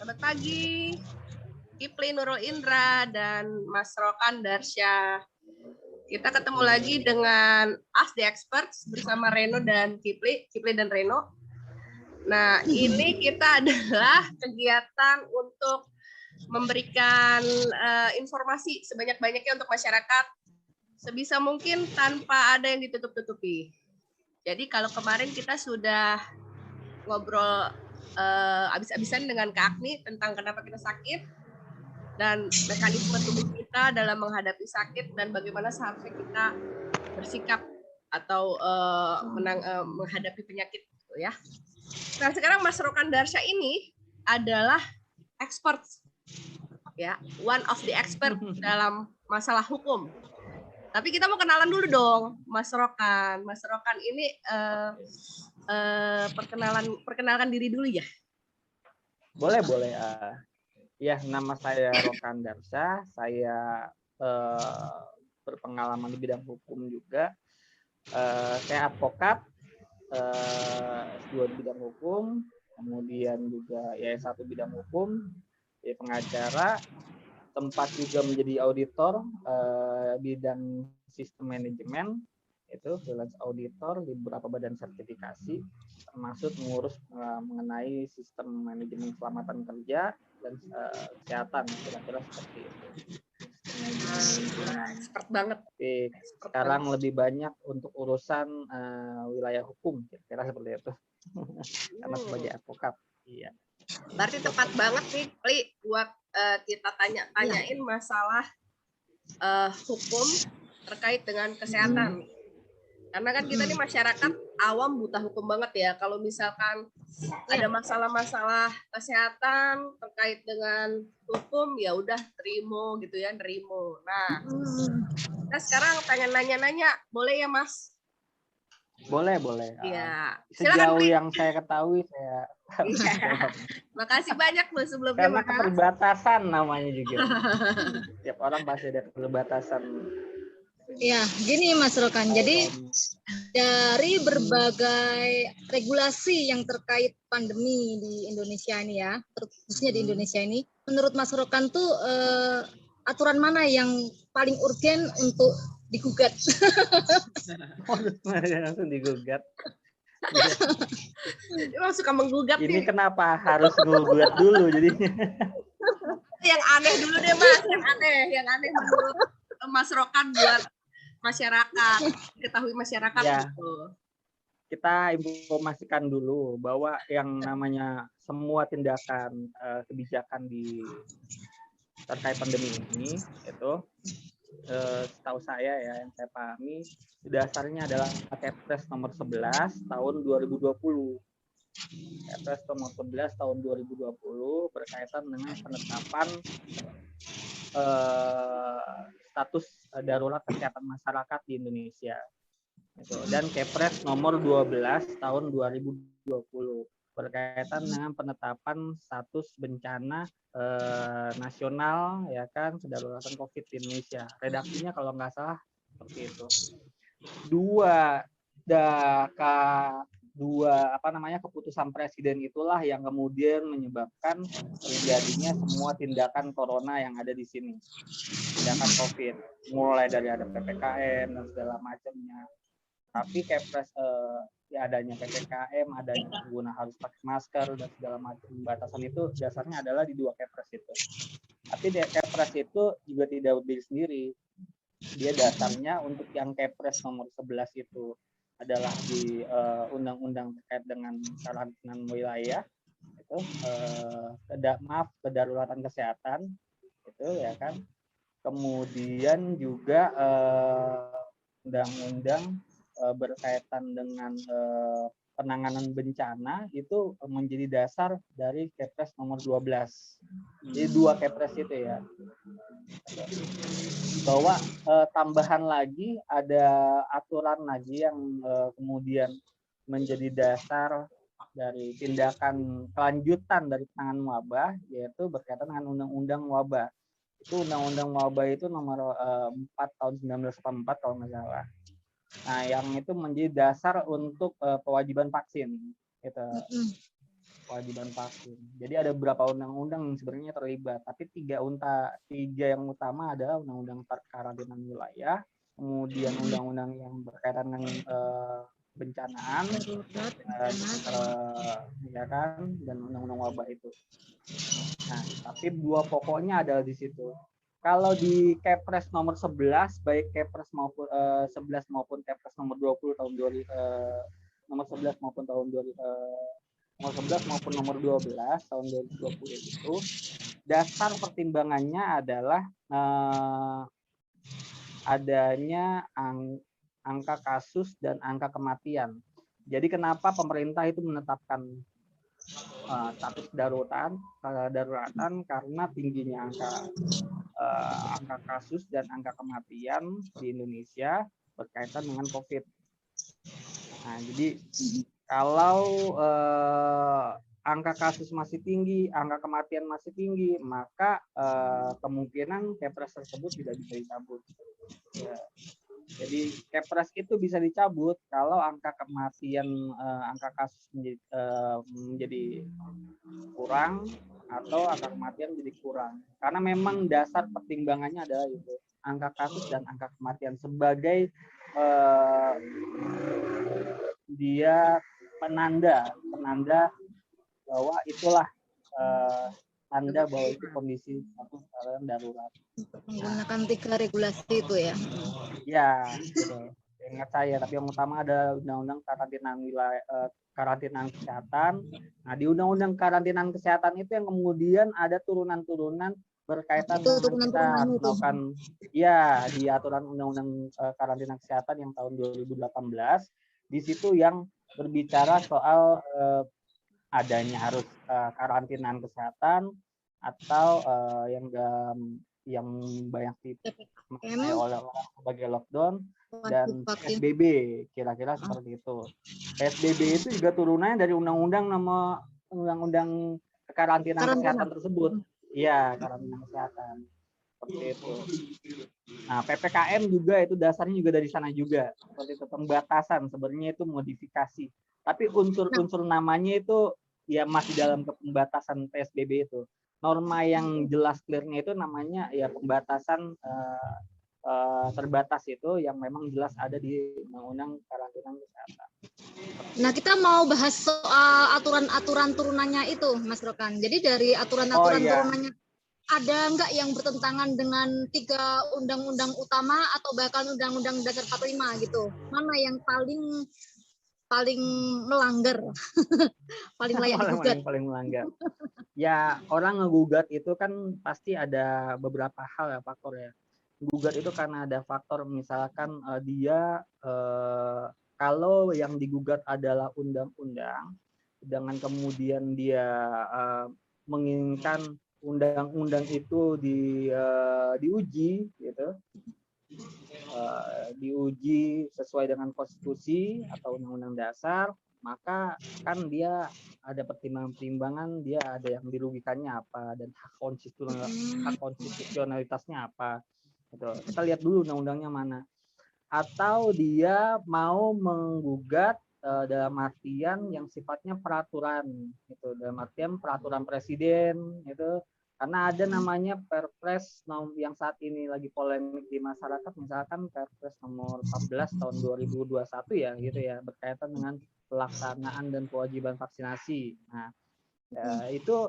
Selamat pagi, Kipli Nurul Indra dan Mas Rokan Darsya. Kita ketemu lagi dengan Ask the Experts bersama Reno dan Kipli dan Reno. Nah, ini kita adalah kegiatan untuk memberikan informasi sebanyak-banyaknya untuk masyarakat, sebisa mungkin tanpa ada yang ditutup-tutupi. Jadi kalau kemarin kita sudah ngobrol habis-habisan dengan Kak Agni tentang kenapa kita sakit dan mekanisme tubuh kita dalam menghadapi sakit dan bagaimana seharusnya kita bersikap atau menghadapi penyakit gitu ya. Nah, sekarang Mas Rokan Darsya ini adalah expert ya, one of the expert dalam masalah hukum. Tapi kita mau kenalan dulu dong, Mas Rokan. Mas Rokan ini perkenalkan diri dulu ya. Boleh. Ya, nama saya Rokan Darsya. Saya berpengalaman di bidang hukum juga. Saya advokat, S2 di bidang hukum, kemudian juga ya S1 bidang hukum, ya pengacara, tempat juga menjadi auditor bidang sistem manajemen, itu freelance auditor di beberapa badan sertifikasi, termasuk mengurus mengenai sistem manajemen keselamatan kerja dan kesehatan, kira-kira seperti itu. Expert banget. Tapi sekarang lebih banyak untuk urusan wilayah hukum, kira-kira seperti itu. Karena sebagai advokat. Iya. Berarti tepat banget nih, Li, buat kita tanyain masalah hukum terkait dengan kesehatan. Karena kan kita nih masyarakat awam buta hukum banget ya. Kalau misalkan ada masalah-masalah kesehatan terkait dengan hukum, ya udah nerimo gitu ya, nerimo. Nah, kita sekarang pengen nanya-nanya, boleh ya Mas? Boleh. Iya. Sejauh yang saya ketahui, saya Makasih banyak loh sebelumnya. Karena keterbatasan namanya juga. Tiap orang pasti ada keterbatasan. Ya, gini Mas Rokan. Jadi dari berbagai regulasi yang terkait pandemi di Indonesia ini ya, khususnya di Indonesia ini, menurut Mas Rokan tuh aturan mana yang paling urgen untuk digugat? Langsung digugat. Emang suka menggugat ini nih. Kenapa harus gugat dulu jadinya? Yang aneh dulu deh Mas, yang aneh menurut Mas Rokan buat masyarakat, ketahui masyarakat ya, gitu. Kita informasikan dulu bahwa yang namanya semua tindakan kebijakan di terkait pandemi ini itu setahu saya ya, yang saya pahami dasarnya adalah Kepres nomor 11 tahun 2020. Kepres nomor 11 tahun 2020 berkaitan dengan penetapan status darurat kesehatan masyarakat di Indonesia. Dan Kepres nomor 12 tahun 2020 berkaitan dengan penetapan status bencana nasional ya kan, kedaruratan COVID di Indonesia. Redaksinya kalau nggak salah seperti itu. Keputusan presiden itulah yang kemudian menyebabkan terjadinya semua tindakan corona yang ada di sini, tindakan COVID, mulai dari ada PPKM dan segala macamnya. Tapi Kepres adanya PPKM, adanya pengguna harus pakai masker dan segala macam batasan itu dasarnya adalah di dua Kepres itu. Tapi di Kepres itu juga tidak berdiri sendiri. Dia dasarnya untuk yang Kepres nomor 11 itu adalah di undang-undang terkait dengan karantina wilayah itu kedaruratan kesehatan itu ya kan. Kemudian juga undang-undang berkaitan dengan penanganan bencana itu menjadi dasar dari Kepres nomor 12. Jadi dua Kepres itu ya. Bahwa tambahan lagi ada aturan lagi yang kemudian menjadi dasar dari tindakan kelanjutan dari penanganan wabah, yaitu berkaitan dengan undang-undang wabah. Itu undang-undang wabah itu nomor 4 tahun 1984 kalau nggak salah. Nah, yang itu menjadi dasar untuk kewajiban vaksin gitu. kewajiban vaksin. Jadi ada beberapa undang-undang yang sebenarnya terlibat, tapi tiga yang utama adalah undang-undang karantina wilayah, kemudian undang-undang yang berkaitan dengan bencanaan, ya kan, dan undang-undang wabah itu. Nah, tapi dua pokoknya adalah di situ. Kalau di Kepres nomor 11, baik Kepres maupun 11 maupun Kepres nomor 20 tahun 2000, nomor 11 maupun tahun 2000, nomor 11 maupun nomor 12 tahun 2020 itu, dasar pertimbangannya adalah adanya angka kasus dan angka kematian. Jadi kenapa pemerintah itu menetapkan status daruratan karena tingginya angka kasus dan angka kematian di Indonesia berkaitan dengan COVID. Nah, jadi kalau angka kasus masih tinggi, angka kematian masih tinggi, maka kemungkinan Kepres tersebut tidak bisa dicabut. Ya. Jadi Kepres itu bisa dicabut kalau angka kematian, angka kasus menjadi kurang atau angka kematian menjadi kurang. Karena memang dasar pertimbangannya adalah itu, angka kasus dan angka kematian sebagai dia penanda bahwa itulah tanda bahwa itu kondisi status keadaan darurat. Menggunakan 3 regulasi itu ya. Ya, betul. Ingat saya, tapi yang utama ada undang-undang karantina kesehatan. Nah, di undang-undang karantina kesehatan itu yang kemudian ada turunan-turunan berkaitan dengan kita melakukan, ya, di aturan undang-undang karantina kesehatan yang tahun 2018. Di situ yang berbicara soal adanya harus karantina kesehatan atau yang banyak dipakai oleh orang sebagai lockdown dan PSBB, kira-kira seperti itu. PSBB itu juga turunannya dari undang-undang karantina kesehatan tersebut. Iya, karantina kesehatan. Seperti itu. Nah, PPKM juga itu dasarnya juga dari sana juga. Seperti itu, pembatasan, sebenarnya itu modifikasi. Tapi unsur-unsur namanya itu ya masih dalam pembatasan PSBB itu. Norma yang jelas clear-nya itu namanya ya pembatasan terbatas itu yang memang jelas ada di undang-undang karantina kesehatan. Nah, kita mau bahas soal aturan-aturan turunannya itu, Mas Rokan. Jadi dari aturan-aturan turunannya ada nggak yang bertentangan dengan 3 undang-undang utama atau bahkan Undang-Undang Dasar 45 gitu? Mana yang paling melanggar, paling layak digugat? Paling melanggar. Ya, orang ngegugat itu kan pasti ada beberapa hal ya, faktor ya. Gugat itu karena ada faktor misalkan dia kalau yang digugat adalah undang-undang, dengan kemudian dia menginginkan undang-undang itu diuji gitu, diuji sesuai dengan konstitusi atau undang-undang dasar, maka kan dia ada pertimbangan-pertimbangan, dia ada yang dirugikannya apa dan hak konstitusionalitasnya apa. Gitu. Kita lihat dulu undang-undangnya mana. Atau dia mau menggugat dalam artian yang sifatnya peraturan, gitu. Dalam artian peraturan presiden, itu karena ada namanya Perpres yang saat ini lagi polemik di masyarakat, misalkan Perpres nomor 14 tahun 2021 ya, gitu ya, berkaitan dengan pelaksanaan dan kewajiban vaksinasi. Nah, itu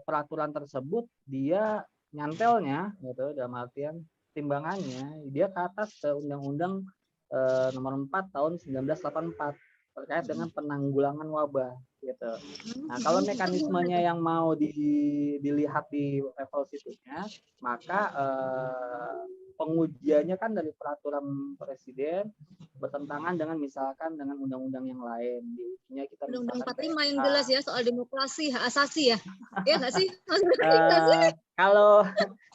peraturan tersebut dia nyantelnya, gitu, dalam artian timbangannya dia ke atas ke Undang-Undang nomor 4 tahun 1984 terkait dengan penanggulangan wabah, gitu. Nah, kalau mekanismenya yang mau dilihat di level situnya, maka pengujiannya kan dari peraturan presiden bertentangan dengan misalkan dengan undang-undang yang lain. Diujinya kita Undang-Undang 45 yang jelas ya soal demokrasi, hak asasi ya. Ya nggak sih?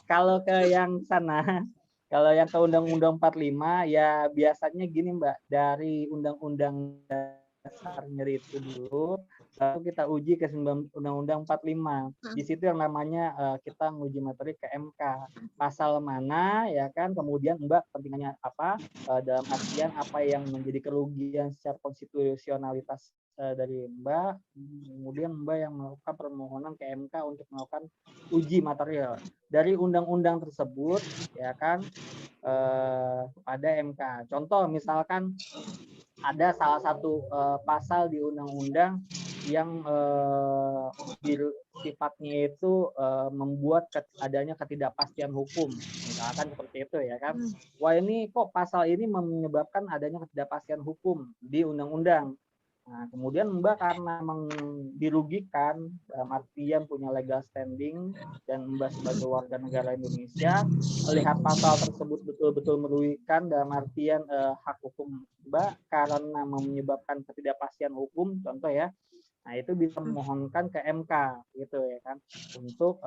Kalau ke yang sana, kalau yang ke Undang-Undang 45 ya biasanya gini Mbak, dari Undang-Undang dasarnya itu dulu lalu kita uji ke Undang-Undang 45. Di situ yang namanya kita nguji materi ke MK. Pasal mana, ya kan, kemudian Mbak kepentingannya apa, dalam artian apa yang menjadi kerugian secara konstitusionalitas dari Mbak, kemudian Mbak yang melakukan permohonan ke MK untuk melakukan uji material dari undang-undang tersebut, ya kan, pada MK. Contoh misalkan ada salah satu pasal di undang-undang yang sifatnya itu membuat adanya ketidakpastian hukum, misalkan seperti itu, ya kan. Wah, ini kok pasal ini menyebabkan adanya ketidakpastian hukum di undang-undang. Nah, kemudian Mbak karena memang dirugikan, dalam artian punya legal standing, dan Mbak sebagai warga negara Indonesia melihat pasal tersebut betul-betul merugikan dalam artian hak hukum Mbak karena menyebabkan ketidakpastian hukum, contoh ya. Nah, itu bisa memohonkan ke MK gitu, ya kan, untuk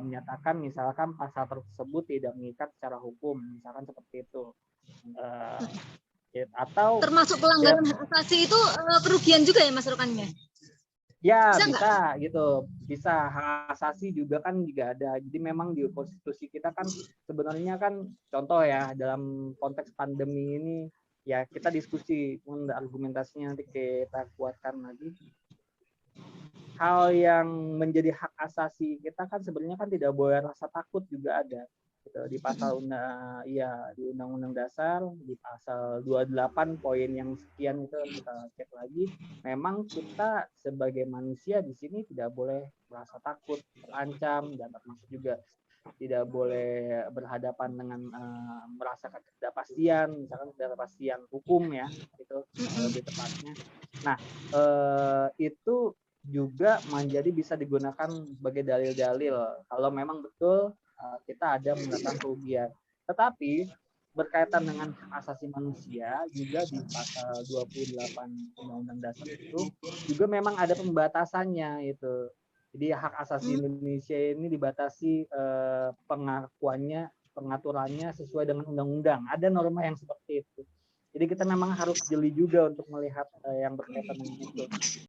menyatakan misalkan pasal tersebut tidak mengikat secara hukum, misalkan seperti itu. Atau termasuk pelanggaran hak asasi itu kerugian juga ya Mas Rokannya? Ya, bisa gitu. Bisa, hak asasi juga kan juga ada. Jadi memang di konstitusi kita kan sebenarnya kan, contoh ya, dalam konteks pandemi ini ya kita diskusi, argumentasinya nanti kita kuatkan lagi. Hal yang menjadi hak asasi kita kan sebenarnya kan tidak boleh rasa takut juga ada. Gitu. Di pasal di Undang-Undang Dasar di pasal 28 poin yang sekian itu kita cek lagi, memang kita sebagai manusia di sini tidak boleh merasa takut, terancam, dan termasuk juga tidak boleh berhadapan dengan merasakan ketidakpastian, misalkan ketidakpastian hukum ya, itu lebih tepatnya. Nah, itu juga menjadi bisa digunakan sebagai dalil-dalil kalau memang betul kita ada mendapatkan kerugian. Tetapi berkaitan dengan hak asasi manusia juga di pasal 28 Undang-Undang Dasar itu juga memang ada pembatasannya itu. Jadi hak asasi Indonesia ini dibatasi pengaturannya sesuai dengan undang-undang. Ada norma yang seperti itu. Jadi kita memang harus jeli juga untuk melihat yang berkaitan dengan itu.